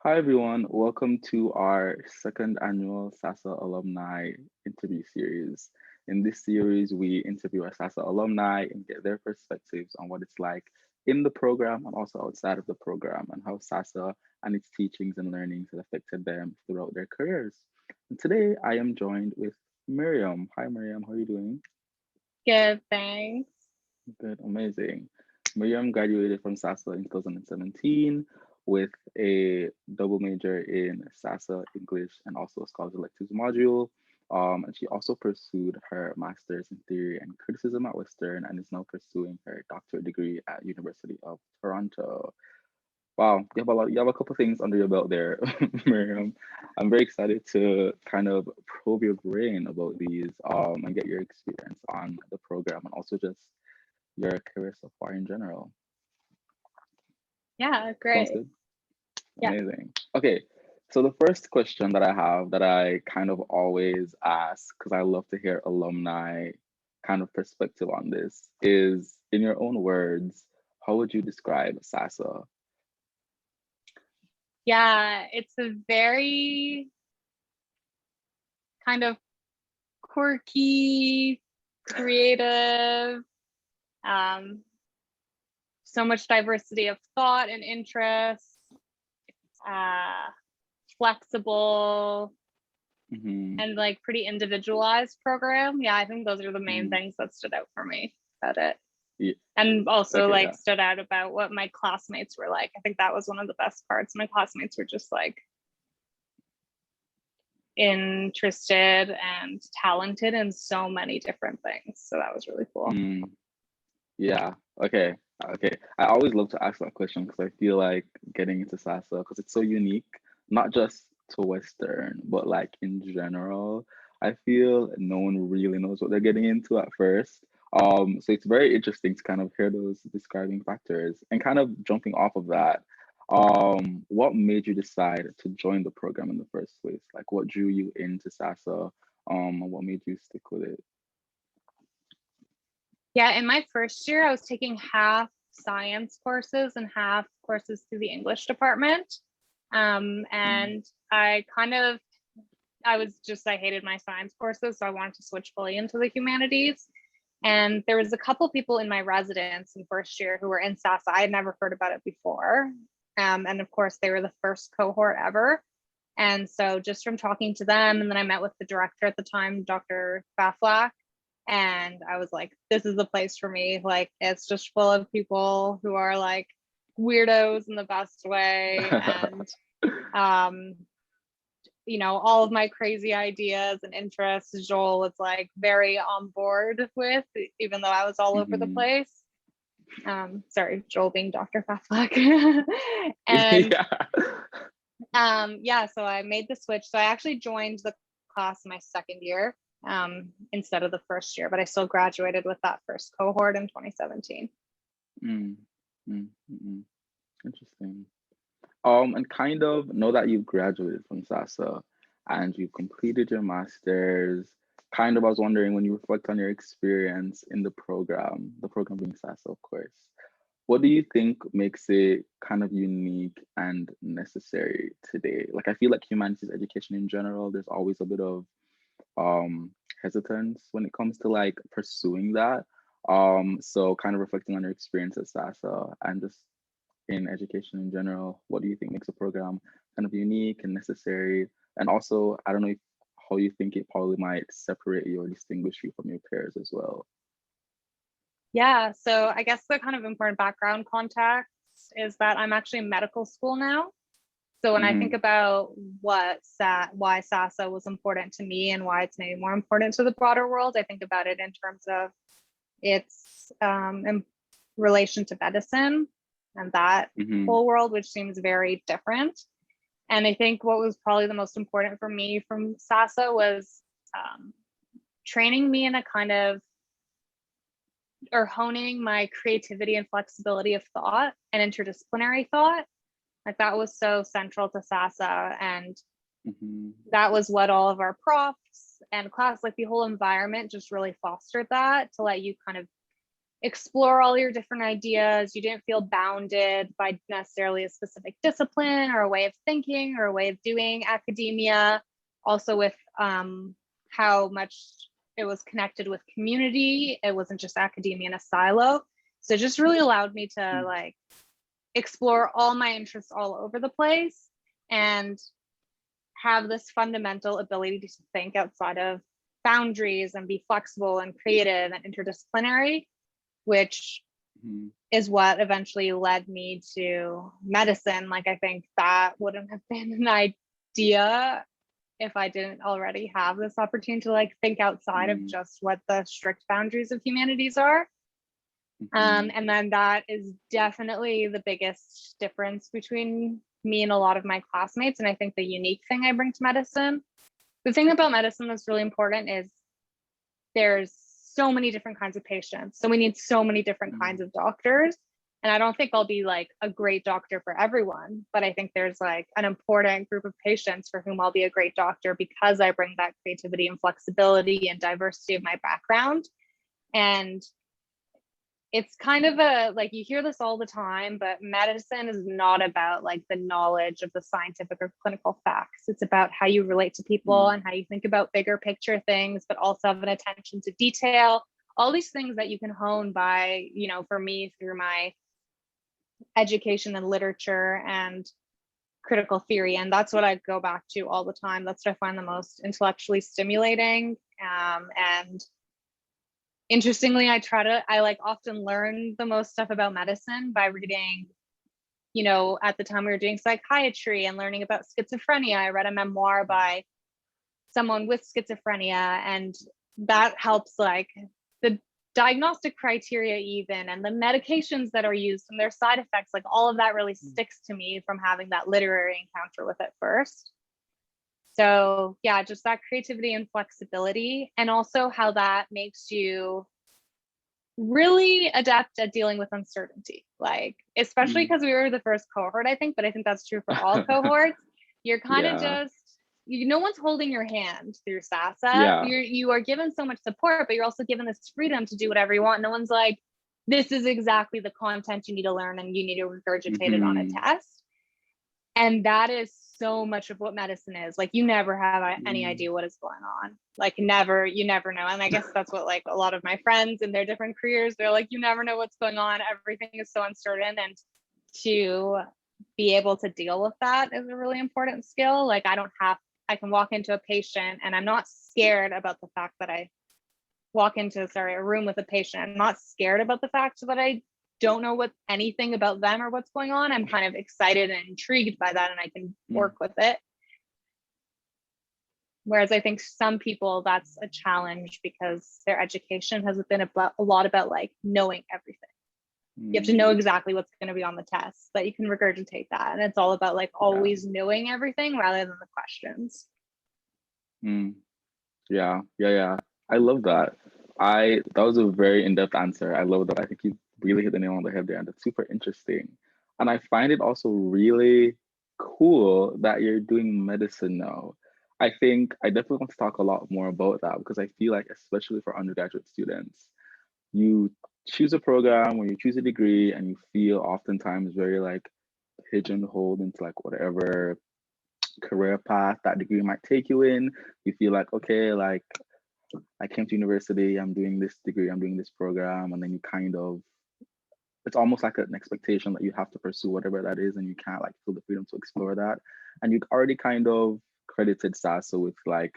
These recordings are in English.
Hi everyone, welcome to our second annual SASAH alumni interview series. In this series, we interview our SASAH alumni and get their perspectives on what it's like in the program and also outside of the program and how SASAH and its teachings and learnings have affected them throughout their careers. And today I am joined with Miriam. Hi Miriam, how are you doing? Good, thanks. Good, amazing. Maryam graduated from SASA in 2017 with a double major in SASA English and also Scholars Electives module. And she also pursued her master's in theory and criticism at Western and is now pursuing her doctorate degree at University of Toronto. Wow, you have a couple things under your belt there, Miriam. I'm very excited to kind of probe your brain about these and get your experience on the program and also just your career so far in general. Yeah, Sounds great. good. Yeah. Amazing. Okay, so the first question that I have that I kind of always ask, because I love to hear alumni kind of perspective on this, is in your own words, how would you describe SASA? Yeah, it's a very kind of quirky, creative, um, so much diversity of thought and interest, uh, flexible, Mm-hmm. and like pretty individualized program. Yeah, I think those are the main Mm-hmm. things that stood out for me about it. Yeah. And also Okay, like yeah. stood out about what my classmates were like. I think that was one of the best parts. My classmates were just like interested and talented in so many different things. So that was really cool. Mm, yeah. Okay. Okay. I always love to ask that question because I feel like getting into SASA because it's so unique, not just to Western, but like in general. I feel no one really knows what they're getting into at first. So it's very interesting to kind of hear those describing factors and kind of jumping off of that. What made you decide to join the program in the first place? Like what drew you into SASA? And what made you stick with it? Yeah, in my first year, I was taking half science courses and half courses through the English department. Mm, And I hated my science courses, so I wanted to switch fully into the humanities. And there was a couple people in my residence in first year who were in SASA. I had never heard about it before. And of course, they were the first cohort ever. And so just from talking to them, and then I met with the director at the time, Dr. Baflack, and I was like, this is the place for me. Like, it's just full of people who are like weirdos in the best way. And, um, all of my crazy ideas and interests, Joel was like very on board with, even though I was all over the mhm. place. Sorry, Joel being Dr. Baflack. And Yeah. yeah, so I made the switch. So I actually joined the class my second year instead of the first year, but I still graduated with that first cohort in 2017. Mm, mm, mm. Interesting. And kind of know that you've graduated from SASA and you've completed your master's. Kind of, I was wondering when you reflect on your experience in the program being SASA, of course, what do you think makes it kind of unique and necessary today? Like, I feel like humanities education in general, there's always a bit of um hesitance when it comes to like pursuing that. So kind of reflecting on your experience at SASA and just in education in general, what do you think makes a program kind of unique and necessary? And also, I don't know how you think it probably might separate you or distinguish you from your peers as well. Yeah, so I guess the kind of important background context is that I'm actually in medical school now. So when I think Mm-hmm. about why SASA was important to me and why it's maybe more important to the broader world, I think about it in terms of its in relation to medicine and that Mm-hmm. whole world, which seems very different. And I think what was probably the most important for me from SASA was um, training me in a kind of, or honing my creativity and flexibility of thought and interdisciplinary thought. Like that was so central to SASA. And Mm-hmm. that was what all of our profs and class, like the whole environment just really fostered that to let you kind of explore all your different ideas. You didn't feel bounded by necessarily a specific discipline or a way of thinking or a way of doing academia. Also with how much it was connected with community. It wasn't just academia in a silo. So it just really allowed me to like explore all my interests all over the place and have this fundamental ability to think outside of boundaries and be flexible and creative and interdisciplinary, which is what eventually led me to medicine. Like, I think that wouldn't have been an idea if I didn't already have this opportunity to like think outside of just what the strict boundaries of humanities are. And then that is definitely the biggest difference between me and a lot of my classmates. And I think the unique thing I bring to medicine, the thing about medicine that's really important is there's so many different kinds of patients. So we need so many different kinds of doctors. And I don't think I'll be like a great doctor for everyone, but I think there's like an important group of patients for whom I'll be a great doctor because I bring that creativity and flexibility and diversity of my background. And it's kind of a, like, you hear this all the time, but medicine is not about like the knowledge of the scientific or clinical facts. It's about how you relate to people and how you think about bigger picture things, but also have an attention to detail, all these things that you can hone by, you know, for me, through my education and literature and critical theory. And that's what I go back to all the time. That's what I find the most intellectually stimulating. And interestingly, I like often learn the most stuff about medicine by reading, you know, at the time we were doing psychiatry and learning about schizophrenia. I read a memoir by someone with schizophrenia, and that helps like the diagnostic criteria even, and the medications that are used and their side effects, like all of that really sticks to me from having that literary encounter with it first. So yeah, just that creativity and flexibility, and also how that makes you really adept at dealing with uncertainty. Like, especially because we were the first cohort, I think, but I think that's true for all cohorts. You're kind of just, no one's holding your hand through SASAH. You are given so much support, but you're also given this freedom to do whatever you want. No one's like, this is exactly the content you need to learn and you need to regurgitate it on a test. And that is so much of what medicine is. Like, you never have any idea what is going on. Like, you never know. And I guess that's what like a lot of my friends in their different careers, they're like, you never know what's going on. Everything is so uncertain. And to be able to deal with that is a really important skill. Like, I can walk into a patient and I'm not scared about the fact that I walk into, a room with a patient. I'm not scared about the fact that I don't know anything about them or what's going on. I'm kind of excited and intrigued by that, and I can work with it. Whereas I think some people, that's a challenge because their education has been a lot about like knowing everything. You have to know exactly what's going to be on the test, that you can regurgitate that. And it's all about like always knowing everything rather than the questions. Yeah. I love that. That was a very in-depth answer. I love that. I think you really hit the nail on the head there, and that's super interesting. And I find it also really cool that you're doing medicine now. I think I definitely want to talk a lot more about that, because I feel like, especially for undergraduate students, you choose a program or you choose a degree and you feel oftentimes very like pigeonholed into like whatever career path that degree might take you in. You feel like, okay, like I came to university, I'm doing this degree, I'm doing this program, and then you kind of, it's almost like an expectation that you have to pursue whatever that is, and you can't like feel the freedom to explore that. And you already kind of credited SASAH with like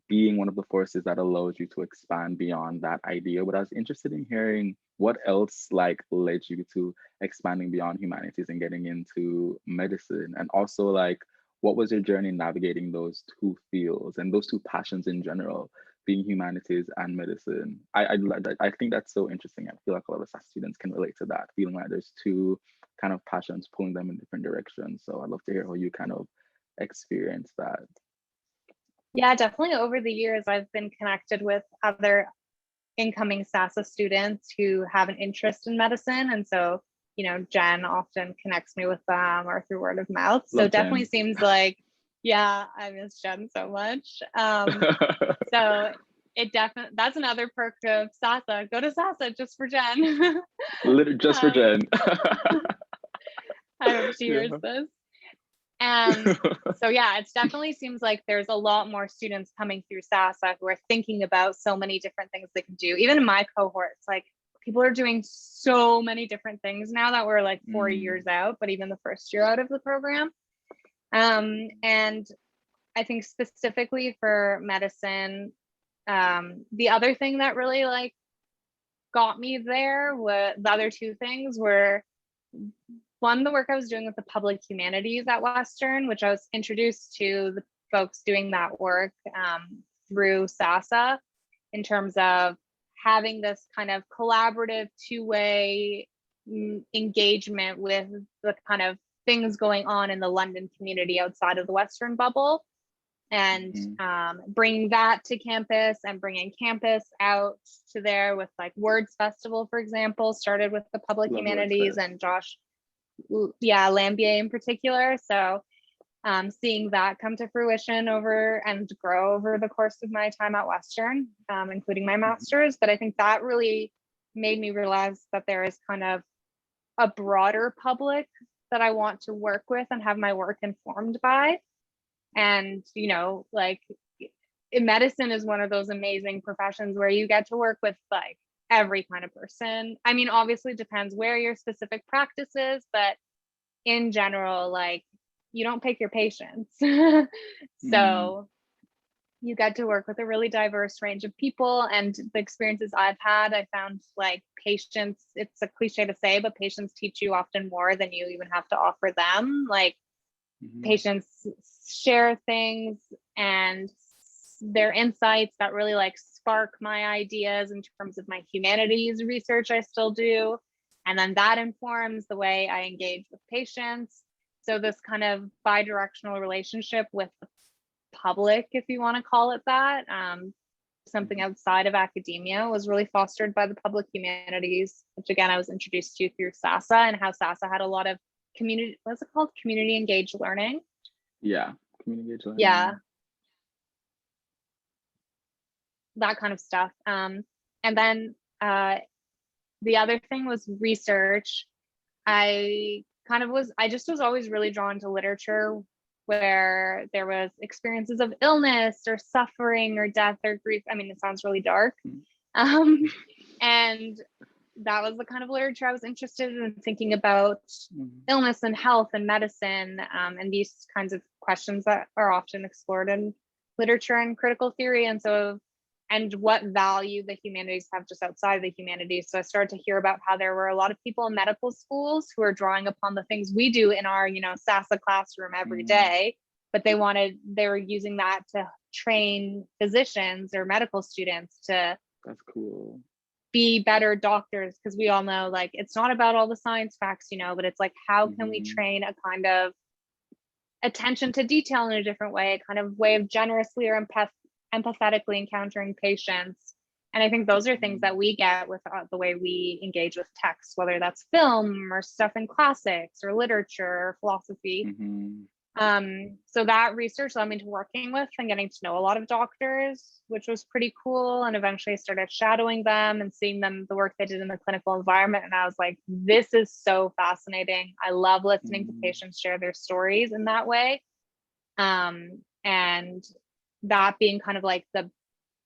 being one of the forces that allows you to expand beyond that idea. But I was interested in hearing what else like led you to expanding beyond humanities and getting into medicine, and also like what was your journey navigating those two fields and those two passions in general, being humanities and medicine. I think that's so interesting. I feel like a lot of SASAH students can relate to that, feeling like there's two kind of passions pulling them in different directions. So I'd love to hear how you kind of experience that. Yeah, definitely over the years, I've been connected with other incoming SASAH students who have an interest in medicine. And so, you know, Jen often connects me with them or through word of mouth. So definitely seems like, yeah, I miss Jen so much. So it definitely, that's another perk of SASAH. Go to SASAH just for Jen. Literally just for um, Jen. I hope she Yeah. hears this. So yeah, it definitely seems like there's a lot more students coming through SASAH who are thinking about so many different things they can do. Even in my cohorts, like people are doing so many different things now that we're like 4 years out, but even the first year out of the program. And I think specifically for medicine, the other thing that really like got me there, was the other two things were, one, the work I was doing with the public humanities at Western, which I was introduced to the folks doing that work through SASAH, in terms of having this kind of collaborative two-way engagement with the kind of things going on in the London community outside of the Western bubble, and bringing that to campus and bringing campus out to there with like Words Festival, for example, started with the public humanities and Josh, Lambier in particular. So seeing that come to fruition over and grow over the course of my time at Western, including my master's. But I think that really made me realize that there is kind of a broader public that I want to work with and have my work informed by. And, you know, like medicine is one of those amazing professions where you get to work with like every kind of person. I mean, obviously depends where your specific practice is, but in general, like you don't pick your patients. So you get to work with a really diverse range of people, and the experiences I've had, I found like patients, it's a cliche to say, but patients teach you often more than you even have to offer them. Like patients share things and their insights that really like spark my ideas in terms of my humanities research I still do. And then that informs the way I engage with patients. So this kind of bi-directional relationship with the public, if you want to call it that, something outside of academia, was really fostered by the public humanities, which again, I was introduced to through SASAH, and how SASAH had a lot of community, what's it called? Community engaged learning. Yeah, community engaged learning. Yeah. That kind of stuff. And then the other thing was research. I just was always really drawn to literature where there was experiences of illness or suffering or death or grief. I mean, it sounds really dark. And that was the kind of literature I was interested in, thinking about illness and health and medicine, and these kinds of questions that are often explored in literature and critical theory. And so, and what value the humanities have just outside of the humanities. So I started to hear about how there were a lot of people in medical schools who are drawing upon the things we do in our, you know, SASAH classroom every day, but they were using that to train physicians or medical students to That's cool. Be better doctors, because we all know like it's not about all the science facts, you know, but it's like how can we train a kind of attention to detail in a different way, a kind of way of generously or empathetically encountering patients. And I think those are things that we get with the way we engage with text, whether that's film or stuff in classics or literature or philosophy. So that research led me to working with and getting to know a lot of doctors, which was pretty cool. And eventually I started shadowing them and seeing them, the work they did in the clinical environment. And I was like, this is so fascinating. I love listening to patients share their stories in that way. And that being kind of like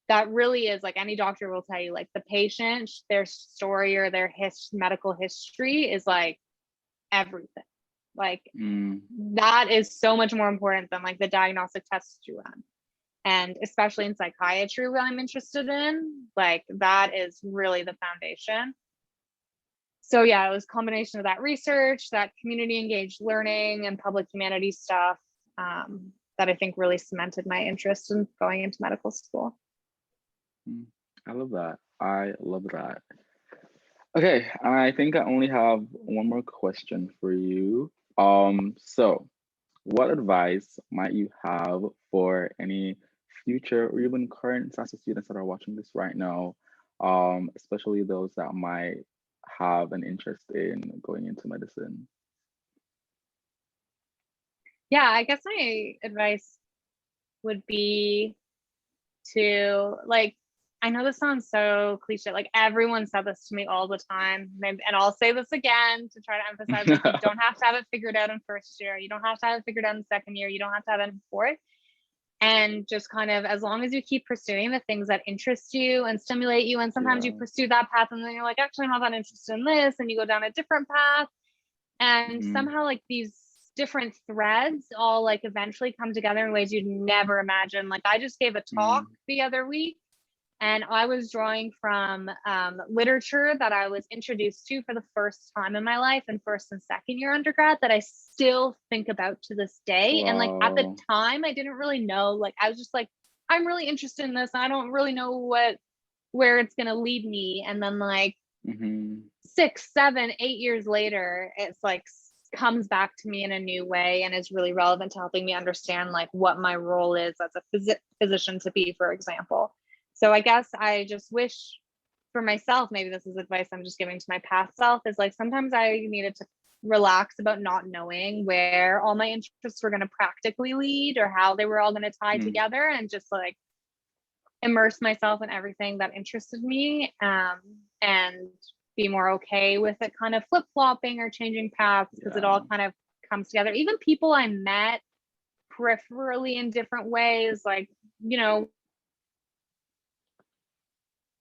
that really is like, any doctor will tell you, like the patient, their story or their medical history is like everything. Like that is so much more important than like the diagnostic tests you run. And especially in psychiatry, what I'm interested in, like that is really the foundation. So yeah, it was a combination of that research, that community engaged learning and public humanities stuff, that I think really cemented my interest in going into medical school. I love that. I love that. Okay, I think I only have one more question for you. So what advice might you have for any future or even current SASA students that are watching this right now, especially those that might have an interest in going into medicine? Yeah, I guess my advice would be to like I know this sounds so cliche, like everyone said this to me all the time, and I'll say this again to try to emphasize, like, you don't have to have it figured out in first year, you don't have to have it figured out in second year, you don't have to have it in fourth. And just kind of, as long as you keep pursuing the things that interest you and stimulate you, and sometimes you pursue that path and then you're like, actually, I'm not that interested in this, and you go down a different path, and somehow like these different threads all like eventually come together in ways you'd never imagine. Like, I just gave a talk the other week, and I was drawing from literature that I was introduced to for the first time in my life in first and second year undergrad that I still think about to this day. Wow. And like at the time, I didn't really know, like, I was just like, I'm really interested in this. I don't really know where it's going to lead me. And then like 6, 7, 8 years later, it's like comes back to me in a new way and is really relevant to helping me understand like what my role is as a physician to be, for example. So I guess I just wish for myself, maybe this is advice I'm just giving to my past self, is like sometimes I needed to relax about not knowing where all my interests were going to practically lead or how they were all going to tie together, and just like immerse myself in everything that interested me, and be more okay with it kind of flip-flopping or changing paths, because it all kind of comes together. Even people I met peripherally in different ways, like, you know,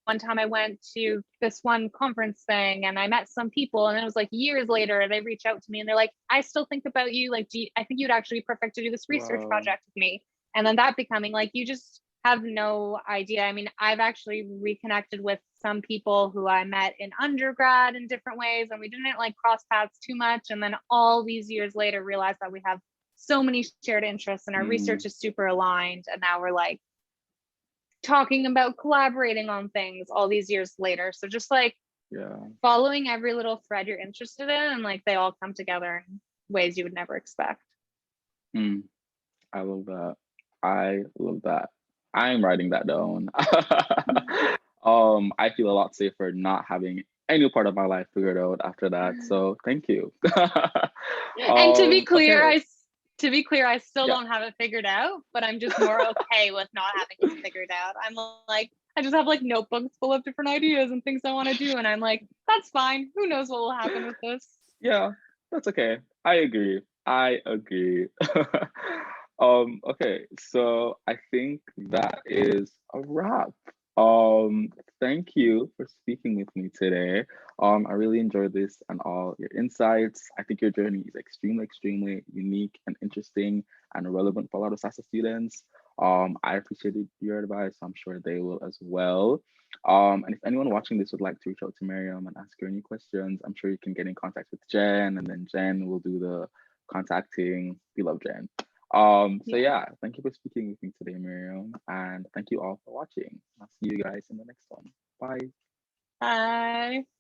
one time I went to this one conference thing and I met some people, and it was like years later they reach out to me and they're like, I still think about you, like, I think you'd actually be perfect to do this research project with me. And then that becoming like, you just have no idea. I mean, I've actually reconnected with some people who I met in undergrad in different ways, and we didn't like cross paths too much, and then all these years later realized that we have so many shared interests and our research is super aligned, and now we're like talking about collaborating on things all these years later. So just like following every little thread you're interested in, and like they all come together in ways you would never expect. I love that. I love that. I'm writing that down. I feel a lot safer not having any part of my life figured out after that. So thank you. And to be clear, I still don't have it figured out, but I'm just more okay with not having it figured out. I'm like, I just have like notebooks full of different ideas and things I want to do, and I'm like, that's fine. Who knows what will happen with this? Yeah, that's okay. I agree. Okay, so I think that is a wrap. Thank you for speaking with me today. I really enjoyed this and all your insights. I think your journey is extremely unique and interesting and relevant for a lot of SASAH students. I appreciated your advice. I'm sure they will as well. And if anyone watching this would like to reach out to Maryam and ask her any questions, I'm sure you can get in contact with Jen, and then Jen will do the contacting. We love Jen. So yeah, thank you for speaking with me today, Maryam, and thank you all for watching. I'll see you guys in the next one. Bye. Bye.